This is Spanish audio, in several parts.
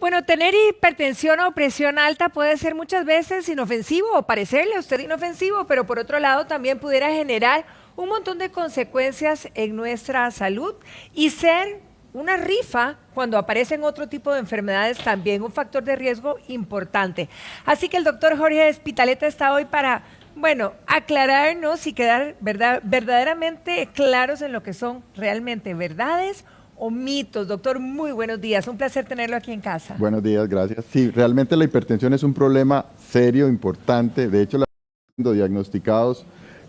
Bueno, tener hipertensión o presión alta puede ser muchas veces inofensivo o parecerle a usted inofensivo, pero por otro lado también pudiera generar un montón de consecuencias en nuestra salud y ser una rifa cuando aparecen otro tipo de enfermedades, también un factor de riesgo importante. Así que el doctor Jorge Espitaleta está hoy para, bueno, aclararnos y quedar verdaderamente claros en lo que son realmente verdades o mitos. Doctor, muy buenos días. Un placer tenerlo aquí en casa. Buenos días, gracias. Sí, realmente la hipertensión es un problema serio, importante. De hecho, la siendo diagnosticados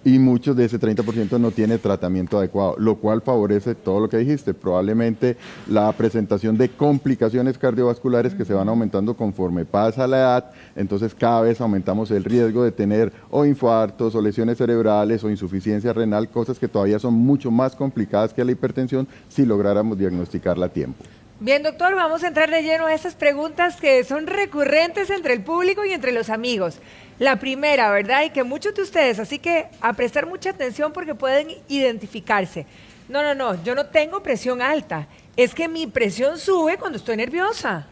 y muchos de ese 30% no tiene tratamiento adecuado, lo cual favorece todo lo que dijiste, probablemente la presentación de complicaciones cardiovasculares que se van aumentando conforme pasa la edad, entonces cada vez aumentamos el riesgo de tener o infartos o lesiones cerebrales o insuficiencia renal, cosas que todavía son mucho más complicadas que la hipertensión si lográramos diagnosticarla a tiempo. Bien, doctor, vamos a entrar de lleno a esas preguntas que son recurrentes entre el público y entre los amigos. La primera, ¿verdad? Y que muchos de ustedes, así que a prestar mucha atención porque pueden identificarse. No, yo no tengo presión alta. Es que mi presión sube cuando estoy nerviosa.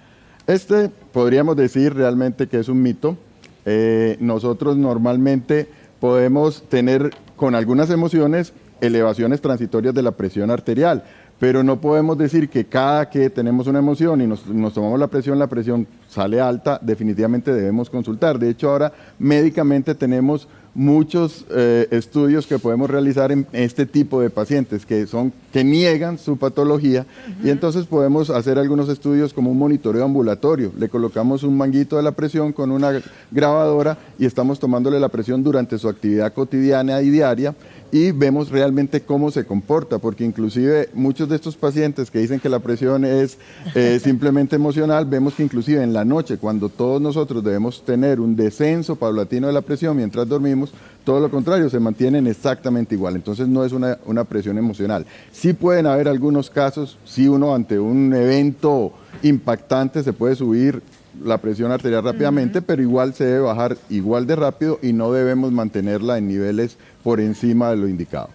Este podríamos decir realmente que es un mito. Nosotros normalmente podemos tener con algunas emociones elevaciones transitorias de la presión arterial, pero no podemos decir que cada que tenemos una emoción y nos tomamos la presión sale alta, definitivamente debemos consultar. De hecho, ahora médicamente tenemos muchos estudios que podemos realizar en este tipo de pacientes que niegan su patología y entonces podemos hacer algunos estudios como un monitoreo ambulatorio. Le colocamos un manguito de la presión con una grabadora y estamos tomándole la presión durante su actividad cotidiana y diaria y vemos realmente cómo se comporta, porque inclusive muchos de estos pacientes que dicen que la presión es simplemente emocional, vemos que inclusive en la noche, cuando todos nosotros debemos tener un descenso paulatino de la presión mientras dormimos, todo lo contrario, se mantienen exactamente igual, entonces no es una presión emocional. Sí pueden haber algunos casos, si uno ante un evento impactante se puede subir la presión arterial rápidamente, pero igual se debe bajar igual de rápido y no debemos mantenerla en niveles por encima de lo indicado.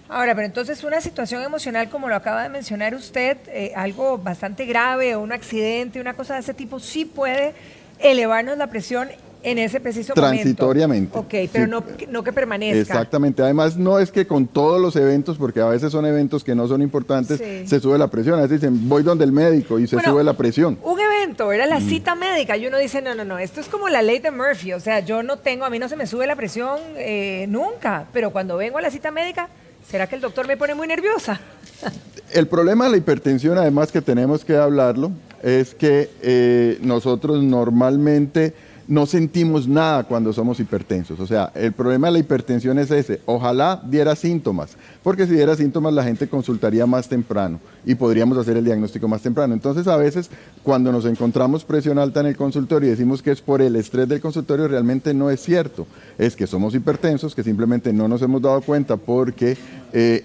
Ahora, pero entonces una situación emocional como lo acaba de mencionar usted, algo bastante grave o un accidente, una cosa de ese tipo, sí puede elevarnos la presión en ese preciso momento. Transitoriamente. Ok, pero sí. no que permanezca. Exactamente. Además, no es que con todos los eventos, porque a veces son eventos que no son importantes, Sí. se sube la presión. A veces dicen, voy donde el médico y se sube la presión. Un evento, era la cita médica y uno dice, no, esto es como la ley de Murphy, o sea, a mí no se me sube la presión nunca, pero cuando vengo a la cita médica, ¿será que el doctor me pone muy nerviosa? El problema de la hipertensión, además que tenemos que hablarlo, es que nosotros normalmente no sentimos nada cuando somos hipertensos. O sea, el problema de la hipertensión es ese. Ojalá diera síntomas, porque si diera síntomas la gente consultaría más temprano y podríamos hacer el diagnóstico más temprano. Entonces, a veces, cuando nos encontramos presión alta en el consultorio y decimos que es por el estrés del consultorio, realmente no es cierto. Es que somos hipertensos, que simplemente no nos hemos dado cuenta porque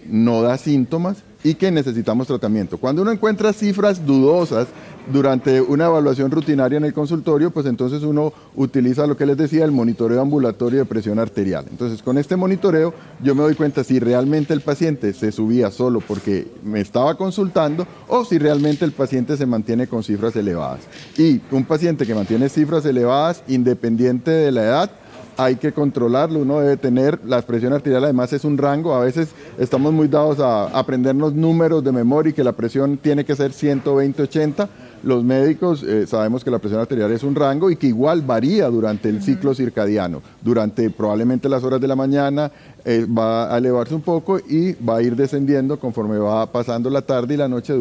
no da síntomas y que necesitamos tratamiento. Cuando uno encuentra cifras dudosas durante una evaluación rutinaria en el consultorio, pues entonces uno utiliza lo que les decía, el monitoreo ambulatorio de presión arterial. Entonces, con este monitoreo yo me doy cuenta si realmente el paciente se subía solo porque me estaba consultando o si realmente el paciente se mantiene con cifras elevadas. Y un paciente que mantiene cifras elevadas, independiente de la edad, hay que controlarlo, uno debe tener, la presión arterial además es un rango, a veces estamos muy dados a aprendernos números de memoria y que la presión tiene que ser 120-80, los médicos sabemos que la presión arterial es un rango y que igual varía durante el ciclo circadiano, durante probablemente las horas de la mañana va a elevarse un poco y va a ir descendiendo conforme va pasando la tarde y la noche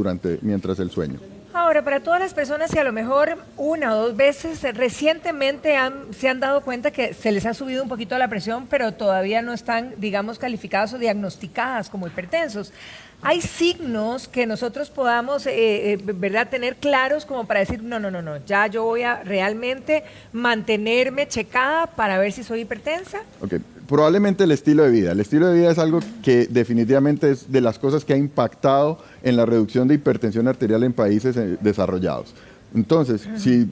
mientras el sueño. Ahora, para todas las personas que a lo mejor una o dos veces recientemente se han dado cuenta que se les ha subido un poquito la presión, pero todavía no están, digamos, calificadas o diagnosticadas como hipertensos, ¿hay signos que nosotros podamos, tener claros como para decir, no, ya yo voy a realmente mantenerme checada para ver si soy hipertensa? Ok, probablemente el estilo de vida. El estilo de vida es algo que definitivamente es de las cosas que ha impactado en la reducción de hipertensión arterial en países desarrollados. Entonces, si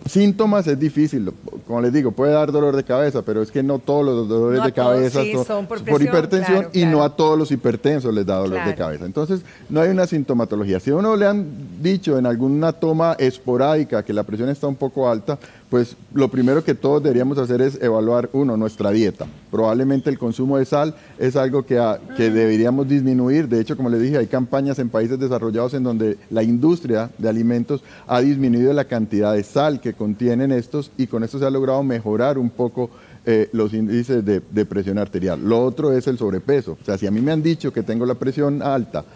síntomas es difícil, como les digo, puede dar dolor de cabeza, pero es que no todos los dolores No a de cabeza todos, sí, son por presión, hipertensión claro, y no claro. a todos los hipertensos les da dolor de Claro. cabeza. Entonces, no hay una sintomatología. Si a uno le han dicho en alguna toma esporádica que la presión está un poco alta, pues lo primero que todos deberíamos hacer es evaluar, nuestra dieta. Probablemente el consumo de sal es algo que deberíamos disminuir. De hecho, como les dije, hay campañas en países desarrollados en donde la industria de alimentos ha disminuido la cantidad de sal que contienen estos y con esto se ha logrado mejorar un poco los índices de presión arterial. Lo otro es el sobrepeso. O sea, si a mí me han dicho que tengo la presión alta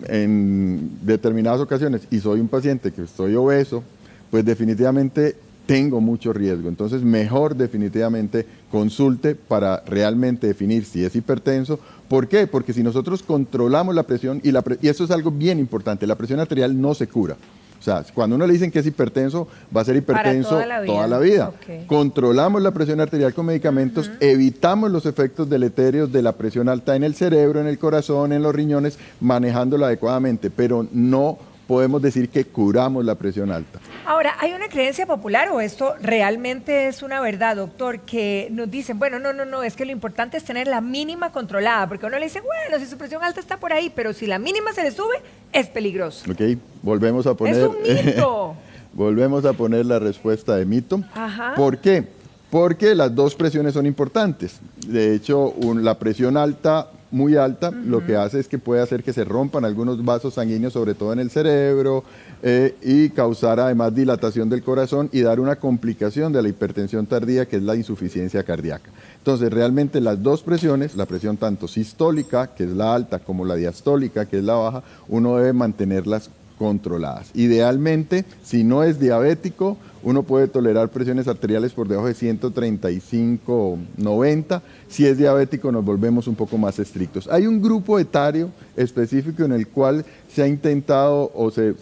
en determinadas ocasiones y soy un paciente que estoy obeso, pues definitivamente tengo mucho riesgo. Entonces, mejor definitivamente consulte para realmente definir si es hipertenso. ¿Por qué? Porque si nosotros controlamos la presión, y eso es algo bien importante, la presión arterial no se cura. O sea, cuando uno le dicen que es hipertenso, va a ser hipertenso toda la vida. Okay. Controlamos la presión arterial con medicamentos, evitamos los efectos deleterios de la presión alta en el cerebro, en el corazón, en los riñones, manejándola adecuadamente, pero no podemos decir que curamos la presión alta. Ahora, ¿hay una creencia popular o esto realmente es una verdad, doctor, que nos dicen, bueno, no, es que lo importante es tener la mínima controlada, porque uno le dice, bueno, si su presión alta está por ahí, pero si la mínima se le sube, es peligroso. Ok, volvemos a poner... ¡Es un mito! Volvemos a poner la respuesta de mito. Ajá. ¿Por qué? Porque las dos presiones son importantes. De hecho, la presión alta, muy alta, lo que hace es que puede hacer que se rompan algunos vasos sanguíneos, sobre todo en el cerebro, y causar además dilatación del corazón y dar una complicación de la hipertensión tardía, que es la insuficiencia cardíaca. Entonces, realmente las dos presiones, la presión tanto sistólica, que es la alta, como la diastólica, que es la baja, uno debe mantenerlas controladas. Idealmente, si no es diabético, uno puede tolerar presiones arteriales por debajo de 135/90. Si es diabético, nos volvemos un poco más estrictos. Hay un grupo etario específico en el cual se ha intentado o se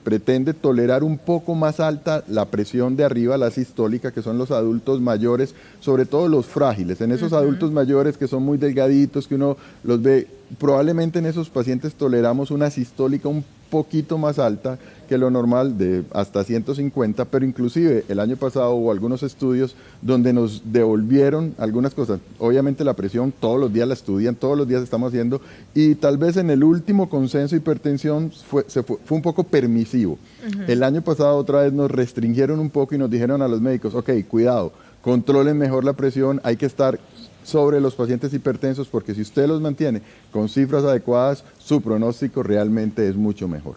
pretende tolerar un poco más alta la presión de arriba, la sistólica, que son los adultos mayores, sobre todo los frágiles. En esos adultos mayores que son muy delgaditos, que uno los ve, probablemente en esos pacientes toleramos una sistólica un poquito más alta que lo normal, de hasta 150, pero inclusive el año pasado hubo algunos estudios donde nos devolvieron algunas cosas. Obviamente la presión todos los días la estudian, todos los días estamos haciendo, y tal vez en el último consenso de hipertensión fue un poco permisivo. El año pasado otra vez nos restringieron un poco y nos dijeron a los médicos, ok, cuidado, controlen mejor la presión, hay que estar sobre los pacientes hipertensos, porque si usted los mantiene con cifras adecuadas, su pronóstico realmente es mucho mejor.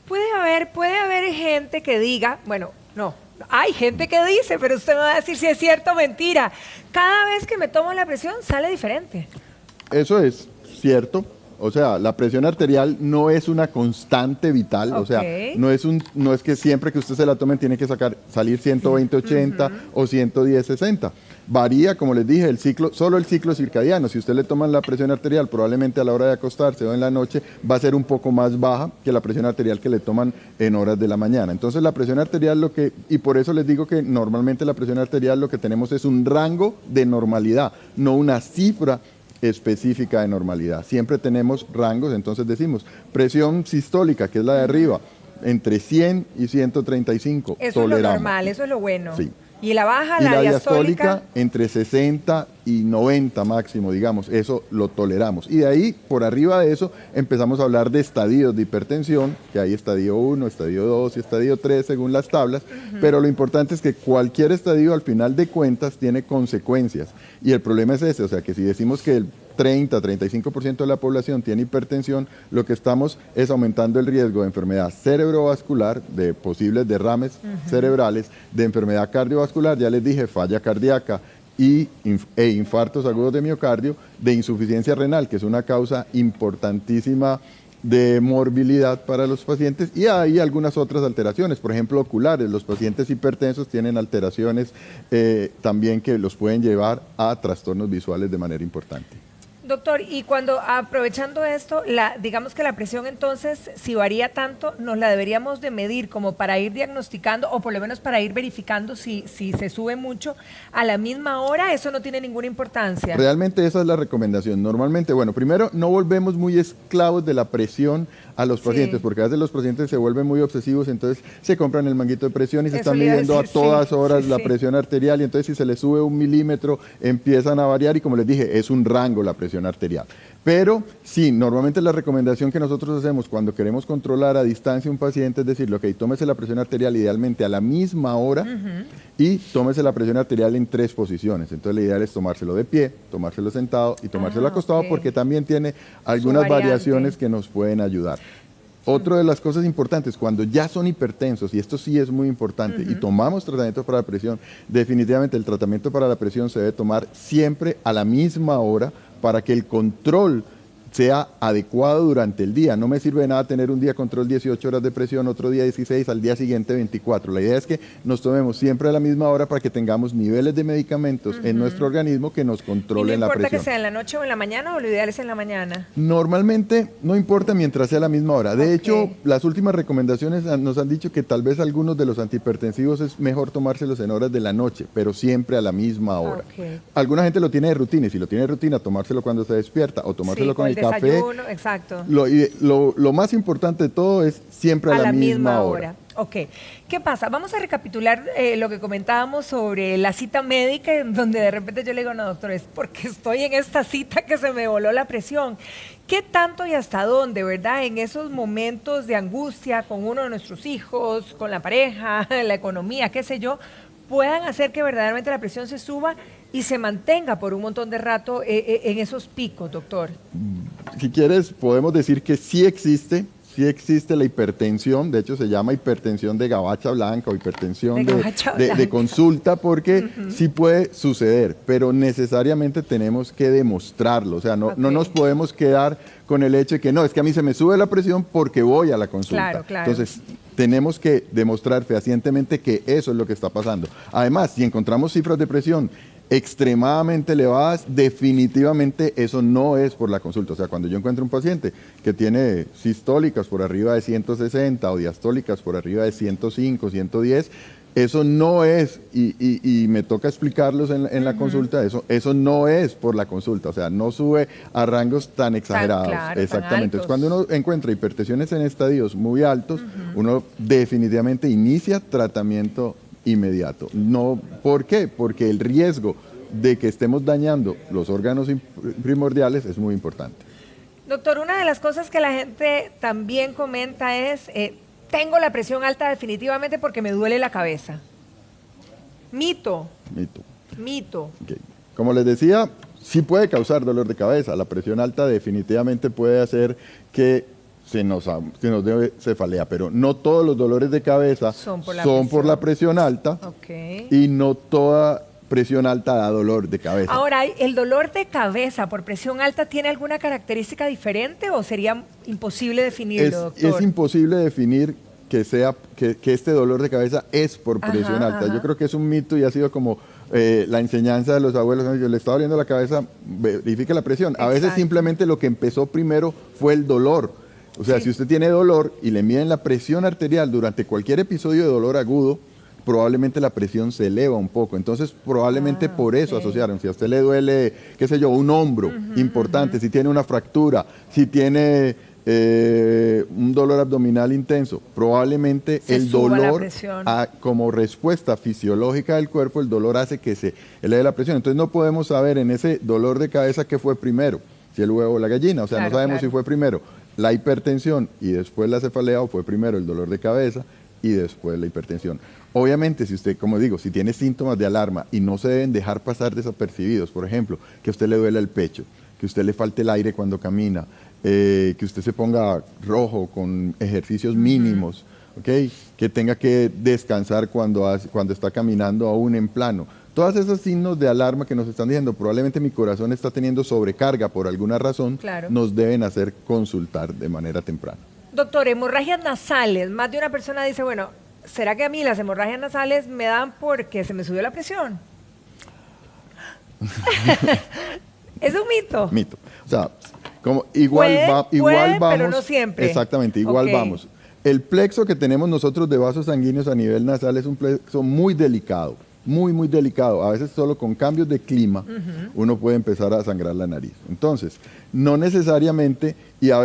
Puede haber gente que diga, bueno, no, hay gente que dice, pero usted me va a decir si es cierto o mentira. Cada vez que me tomo la presión sale diferente. Eso es cierto. O sea, la presión arterial no es una constante vital, o sea, no es que siempre que usted se la tome tiene que salir 120/80 o 110/60. Varía, como les dije, solo el ciclo circadiano. Si usted le toman la presión arterial, probablemente a la hora de acostarse o en la noche va a ser un poco más baja que la presión arterial que le toman en horas de la mañana. Entonces la presión arterial y por eso les digo que normalmente la presión arterial lo que tenemos es un rango de normalidad, no una cifra específica de normalidad. Siempre tenemos rangos, entonces decimos presión sistólica, que es la de arriba, entre 100 y 135. Eso toleramos. Es lo normal, eso es lo bueno. Sí. Y la baja, y la diastólica entre 60 y 90 máximo, digamos, eso lo toleramos. Y de ahí, por arriba de eso, empezamos a hablar de estadios de hipertensión, que hay estadio 1, estadio 2 y estadio 3 según las tablas, pero lo importante es que cualquier estadio al final de cuentas tiene consecuencias. Y el problema es ese, o sea, que si decimos que el 30-35% de la población tiene hipertensión, lo que estamos es aumentando el riesgo de enfermedad cerebrovascular, de posibles derrames cerebrales, de enfermedad cardiovascular, ya les dije, falla cardíaca e infartos agudos de miocardio, de insuficiencia renal, que es una causa importantísima de morbilidad para los pacientes, y hay algunas otras alteraciones, por ejemplo oculares. Los pacientes hipertensos tienen alteraciones también que los pueden llevar a trastornos visuales de manera importante. Doctor, y cuando aprovechando esto, digamos que la presión entonces, si varía tanto, nos la deberíamos de medir como para ir diagnosticando o por lo menos para ir verificando si se sube mucho a la misma hora, eso no tiene ninguna importancia. Realmente esa es la recomendación. Normalmente, bueno, primero no volvemos muy esclavos de la presión a los pacientes, porque a veces los pacientes se vuelven muy obsesivos, entonces se compran el manguito de presión y se están midiendo a todas horas la presión arterial, y entonces si se les sube 1 milímetro empiezan a variar, y como les dije, es un rango la presión arterial. Pero sí, normalmente la recomendación que nosotros hacemos cuando queremos controlar a distancia un paciente es decirle, ok, tómese la presión arterial idealmente a la misma hora y tómese la presión arterial en 3 posiciones. Entonces la idea es tomárselo de pie, tomárselo sentado y tomárselo acostado, porque también tiene algunas variaciones que nos pueden ayudar. Otra de las cosas importantes, cuando ya son hipertensos, y esto sí es muy importante, y tomamos tratamiento para la presión, definitivamente el tratamiento para la presión se debe tomar siempre a la misma hora para que el control sea adecuado durante el día. No me sirve de nada tener un día control 18 horas de presión, otro día 16, al día siguiente 24. La idea es que nos tomemos siempre a la misma hora para que tengamos niveles de medicamentos en nuestro organismo que nos controlen la presión. ¿No importa que sea en la noche o en la mañana, o lo ideal es en la mañana? Normalmente no importa mientras sea a la misma hora. De hecho, las últimas recomendaciones nos han dicho que tal vez algunos de los antihipertensivos es mejor tomárselos en horas de la noche, pero siempre a la misma hora. Alguna gente lo tiene de rutina, y si lo tiene de rutina, tomárselo cuando se despierta o tomárselo con el café. Desayuno, exacto. Lo más importante de todo es siempre a la misma hora. Ok. ¿Qué pasa? Vamos a recapitular lo que comentábamos sobre la cita médica, en donde de repente yo le digo, no, doctor, es porque estoy en esta cita que se me voló la presión. ¿Qué tanto y hasta dónde, verdad, en esos momentos de angustia con uno de nuestros hijos, con la pareja, la economía, qué sé yo, puedan hacer que verdaderamente la presión se suba y se mantenga por un montón de rato en esos picos, doctor? Si quieres, podemos decir que sí existe la hipertensión. De hecho se llama hipertensión de gabacha blanca o hipertensión de consulta, porque sí puede suceder, pero necesariamente tenemos que demostrarlo. O sea, no nos podemos quedar con el hecho de que no, es que a mí se me sube la presión porque voy a la consulta. Entonces, tenemos que demostrar fehacientemente que eso es lo que está pasando. Además, si encontramos cifras de presión extremadamente elevadas, definitivamente eso no es por la consulta. O sea, cuando yo encuentro un paciente que tiene sistólicas por arriba de 160 o diastólicas por arriba de 105, 110, eso no es, y me toca explicarlos en la consulta, eso no es por la consulta, o sea, no sube a rangos tan exagerados. Exactamente. Entonces, cuando uno encuentra hipertensiones en estadios muy altos, uno definitivamente inicia tratamiento inmediato. No, ¿por qué? Porque el riesgo de que estemos dañando los órganos primordiales es muy importante. Doctor, una de las cosas que la gente también comenta es, tengo la presión alta definitivamente porque me duele la cabeza. Mito. Okay. Como les decía, sí puede causar dolor de cabeza. La presión alta definitivamente puede hacer que se nos dé cefalea, pero no todos los dolores de cabeza son por la presión alta, y no toda presión alta da dolor de cabeza. Ahora, ¿el dolor de cabeza por presión alta tiene alguna característica diferente o sería imposible definirlo, doctor? Es imposible definir que este dolor de cabeza es por presión alta. Yo creo que es un mito y ha sido como la enseñanza de los abuelos. Yo le estaba doliendo la cabeza, verifique la presión. A veces simplemente lo que empezó primero fue el dolor. O sea, si usted tiene dolor y le miden la presión arterial durante cualquier episodio de dolor agudo, probablemente la presión se eleva un poco. Entonces, probablemente por eso asociaron. Si a usted le duele, qué sé yo, un hombro importante, si tiene una fractura, si tiene un dolor abdominal intenso, probablemente el dolor, como respuesta fisiológica del cuerpo, el dolor hace que se eleve la presión. Entonces, no podemos saber en ese dolor de cabeza qué fue primero, si el huevo o la gallina. O sea, no sabemos si fue primero la hipertensión y después la cefalea, o fue primero el dolor de cabeza y después la hipertensión. Obviamente, si usted, como digo, si tiene síntomas de alarma y no se deben dejar pasar desapercibidos, por ejemplo, que a usted le duele el pecho, que a usted le falte el aire cuando camina, que usted se ponga rojo con ejercicios mínimos, que tenga que descansar cuando está caminando aún en plano. Todos esos signos de alarma que nos están diciendo, probablemente mi corazón está teniendo sobrecarga por alguna razón, nos deben hacer consultar de manera temprana. Doctor, hemorragias nasales. Más de una persona dice, bueno, ¿será que a mí las hemorragias nasales me dan porque se me subió la presión? ¿Es un mito? Mito. O sea, como igual, puede, vamos. pero no siempre. Exactamente, igual Ok. vamos. El plexo que tenemos nosotros de vasos sanguíneos a nivel nasal es un plexo muy delicado, muy delicado. A veces solo con cambios de clima uno puede empezar a sangrar la nariz. Entonces, no necesariamente, y a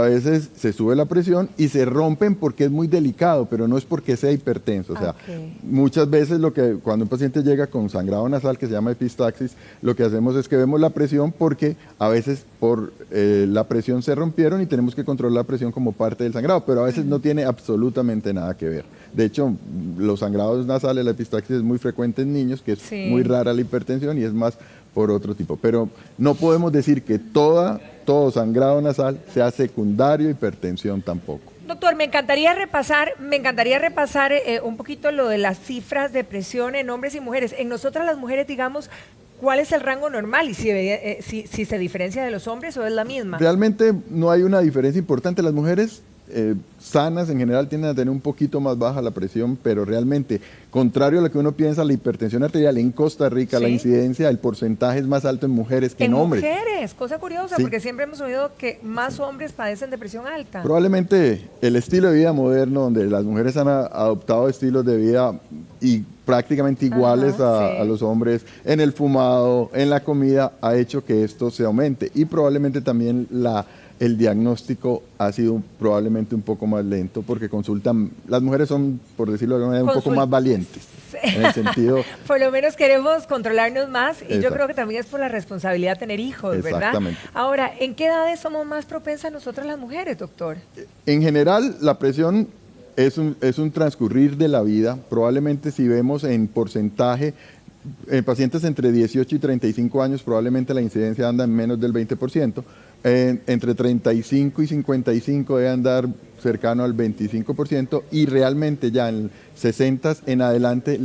veces se sube la presión y se rompen porque es muy delicado, pero no es porque sea hipertenso. O sea, muchas veces cuando un paciente llega con sangrado nasal, que se llama epistaxis, lo que hacemos es que vemos la presión porque a veces por la presión se rompieron y tenemos que controlar la presión como parte del sangrado, pero a veces no tiene absolutamente nada que ver. De hecho, los sangrados nasales, la epistaxis es muy frecuente en niños, que es muy rara la hipertensión y es más por otro tipo. Pero no podemos decir que todo sangrado nasal sea secundario a hipertensión tampoco. Doctor, me encantaría repasar un poquito lo de las cifras de presión en hombres y mujeres. En nosotras las mujeres, digamos, ¿cuál es el rango normal y si se diferencia de los hombres o es la misma? Realmente no hay una diferencia importante. Las mujeres sanas en general tienden a tener un poquito más baja la presión, pero realmente, contrario a lo que uno piensa, la hipertensión arterial en Costa Rica, la incidencia, el porcentaje es más alto en mujeres que en hombres. En mujeres, cosa curiosa, porque siempre hemos oído que más hombres padecen de presión alta. Probablemente el estilo de vida moderno, donde las mujeres han adoptado estilos de vida y prácticamente iguales a los hombres en el fumado, en la comida, ha hecho que esto se aumente. Y probablemente también el diagnóstico ha sido probablemente un poco más lento porque las mujeres son, por decirlo de alguna manera, un poco más valientes. En el sentido... Por lo menos queremos controlarnos más y yo creo que también es por la responsabilidad de tener hijos, ¿verdad? Exactamente. Ahora, ¿en qué edades somos más propensas nosotras las mujeres, doctor? En general, la presión es un transcurrir de la vida. Probablemente si vemos en porcentaje, en pacientes entre 18 y 35 años, probablemente la incidencia anda en menos del 20%. Entre 35 y 55 debe andar cercano al 25% y realmente ya en 60 en adelante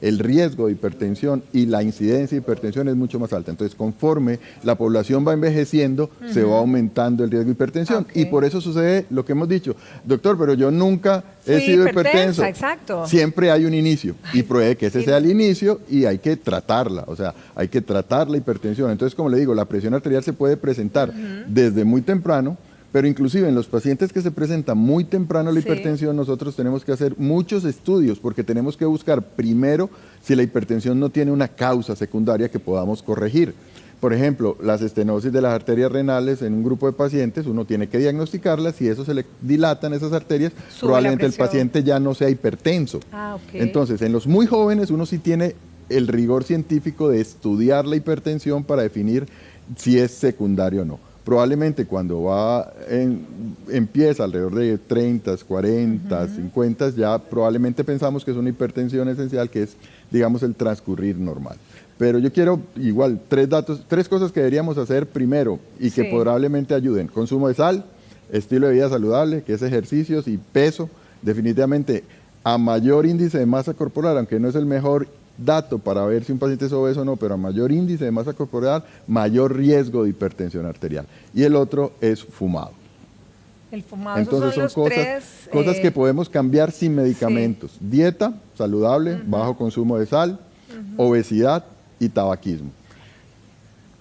el riesgo de hipertensión y la incidencia de hipertensión es mucho más alta. Entonces, conforme la población va envejeciendo, se va aumentando el riesgo de hipertensión. Y por eso sucede lo que hemos dicho. Doctor, pero yo nunca he sido hipertenso. Exacto. Siempre hay un inicio y puede que ese sea el inicio y hay que tratarla. O sea, hay que tratar la hipertensión. Entonces, como le digo, la presión arterial se puede presentar desde muy temprano, pero inclusive en los pacientes que se presentan muy temprano la hipertensión, nosotros tenemos que hacer muchos estudios porque tenemos que buscar primero si la hipertensión no tiene una causa secundaria que podamos corregir. Por ejemplo, las estenosis de las arterias renales en un grupo de pacientes, uno tiene que diagnosticarlas. Si eso se le dilatan esas arterias, probablemente el paciente ya no sea hipertenso. Entonces, en los muy jóvenes uno sí tiene el rigor científico de estudiar la hipertensión para definir si es secundario o no. Probablemente cuando empieza alrededor de 30, 40, 50, ya probablemente pensamos que es una hipertensión esencial, que es, digamos, el transcurrir normal. Pero yo quiero igual tres cosas que deberíamos hacer primero y que probablemente ayuden. Consumo de sal, estilo de vida saludable, que es ejercicios y peso. Definitivamente, a mayor índice de masa corporal, aunque no es el mejor dato para ver si un paciente es obeso o no, pero a mayor índice de masa corporal, mayor riesgo de hipertensión arterial. Y el otro es fumado. El fumado. Entonces son cosas que podemos cambiar sin medicamentos. Dieta saludable, bajo consumo de sal, obesidad y tabaquismo.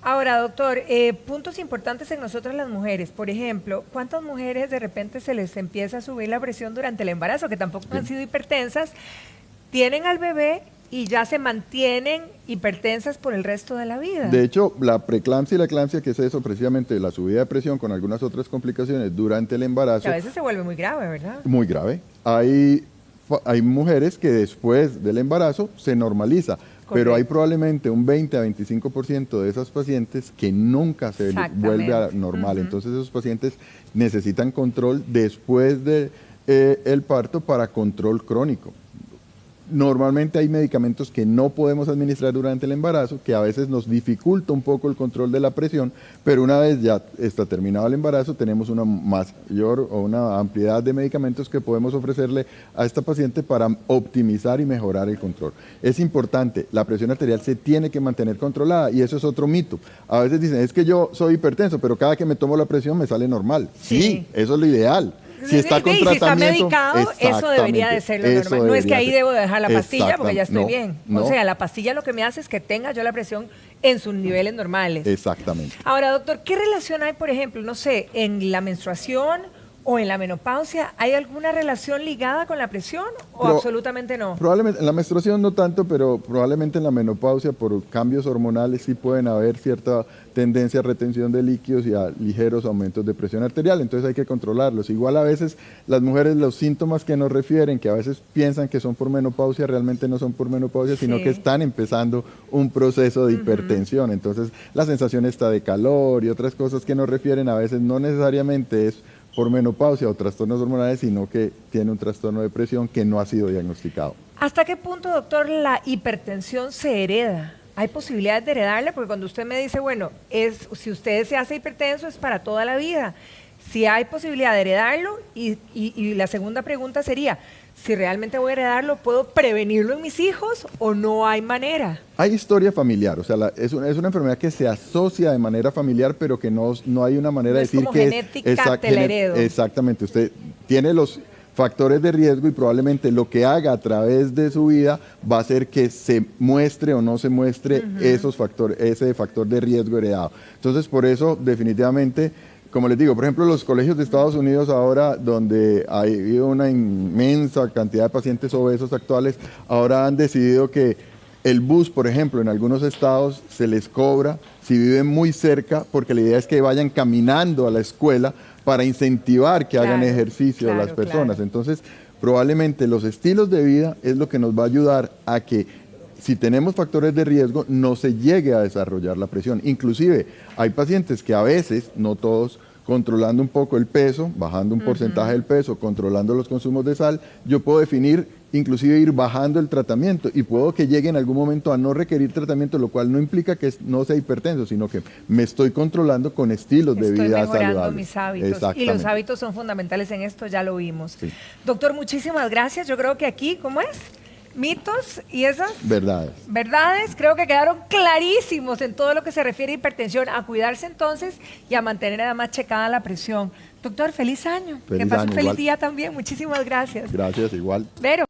Ahora, doctor, puntos importantes en nosotras las mujeres. Por ejemplo, ¿cuántas mujeres de repente se les empieza a subir la presión durante el embarazo, que tampoco han sido hipertensas, tienen al bebé y ya se mantienen hipertensas por el resto de la vida? De hecho, la preeclampsia y la eclampsia, que es eso, precisamente la subida de presión con algunas otras complicaciones durante el embarazo. Que a veces se vuelve muy grave, ¿verdad? Muy grave. Hay mujeres que después del embarazo se normaliza. Pero hay probablemente un 20 a 25% de esas pacientes que nunca se vuelve a normal. Entonces esos pacientes necesitan control después del parto para control crónico. Normalmente hay medicamentos que no podemos administrar durante el embarazo, que a veces nos dificulta un poco el control de la presión, pero una vez ya está terminado el embarazo, tenemos una mayor o una ampliedad de medicamentos que podemos ofrecerle a esta paciente para optimizar y mejorar el control. Es importante, la presión arterial se tiene que mantener controlada y eso es otro mito. A veces dicen, es que yo soy hipertenso, pero cada que me tomo la presión me sale normal. Sí, eso es lo ideal. Si está con y si está tratamiento, medicado, eso debería de ser lo eso normal. No es que ahí debería ser. debo dejar la pastilla porque ya estoy Exactamente. bien. No, O no, sea, la pastilla lo que me hace es que tenga yo la presión en sus niveles normales. exactamente. Ahora, doctor, ¿qué relación hay, por ejemplo, no sé, en la menstruación o en la menopausia? ¿Hay alguna relación ligada con la presión o Pro- absolutamente no? Probablemente en la menstruación no tanto, pero probablemente en la menopausia por cambios hormonales sí pueden haber cierta tendencia a retención de líquidos y a ligeros aumentos de presión arterial, entonces hay que controlarlos. Igual a veces las mujeres los síntomas que nos refieren, que a veces piensan que son por menopausia, realmente no son por menopausia, sino Sí. que están empezando un proceso de hipertensión. Entonces la sensación está de calor y otras cosas que nos refieren a veces no necesariamente es por menopausia o trastornos hormonales, sino que tiene un trastorno de presión que no ha sido diagnosticado. ¿Hasta qué punto, doctor, la hipertensión se hereda? ¿Hay posibilidades de heredarla? Porque cuando usted me dice, bueno, si usted se hace hipertenso es para toda la vida. Si hay posibilidad de heredarlo, y la segunda pregunta sería, si realmente voy a heredarlo, ¿puedo prevenirlo en mis hijos o no hay manera? Hay historia familiar, o sea, es una enfermedad que se asocia de manera familiar, pero que no hay una manera No de es decir como que genética, te la heredo. exactamente, usted tiene los factores de riesgo y probablemente lo que haga a través de su vida va a hacer que se muestre o no se muestre ese factor de riesgo heredado. Entonces, por eso, definitivamente, como les digo, por ejemplo, los colegios de Estados Unidos ahora, donde ha habido una inmensa cantidad de pacientes obesos actuales, ahora han decidido que el bus, por ejemplo, en algunos estados se les cobra si viven muy cerca, porque la idea es que vayan caminando a la escuela para incentivar que hagan Claro, ejercicio claro, las personas. claro. Entonces, probablemente los estilos de vida es lo que nos va a ayudar a que si tenemos factores de riesgo no se llegue a desarrollar la presión. Inclusive hay pacientes que a veces, no todos, controlando un poco el peso, bajando un porcentaje del peso, controlando los consumos de sal, yo puedo definir, inclusive ir bajando el tratamiento y puedo que llegue en algún momento a no requerir tratamiento, lo cual no implica que no sea hipertenso, sino que me estoy controlando con estilos de Estoy vida mejorando saludables. mis hábitos. Y los Exactamente. hábitos son fundamentales en esto, ya lo vimos. Sí. Doctor, muchísimas gracias. Yo creo que aquí, ¿cómo es? Mitos y esas Verdades. verdades creo que quedaron clarísimos en todo lo que se refiere a hipertensión. A cuidarse entonces y a mantener además checada la presión. Doctor, feliz año. Feliz Que pase un año, feliz igual. día también. Muchísimas gracias. Gracias, igual. Vero.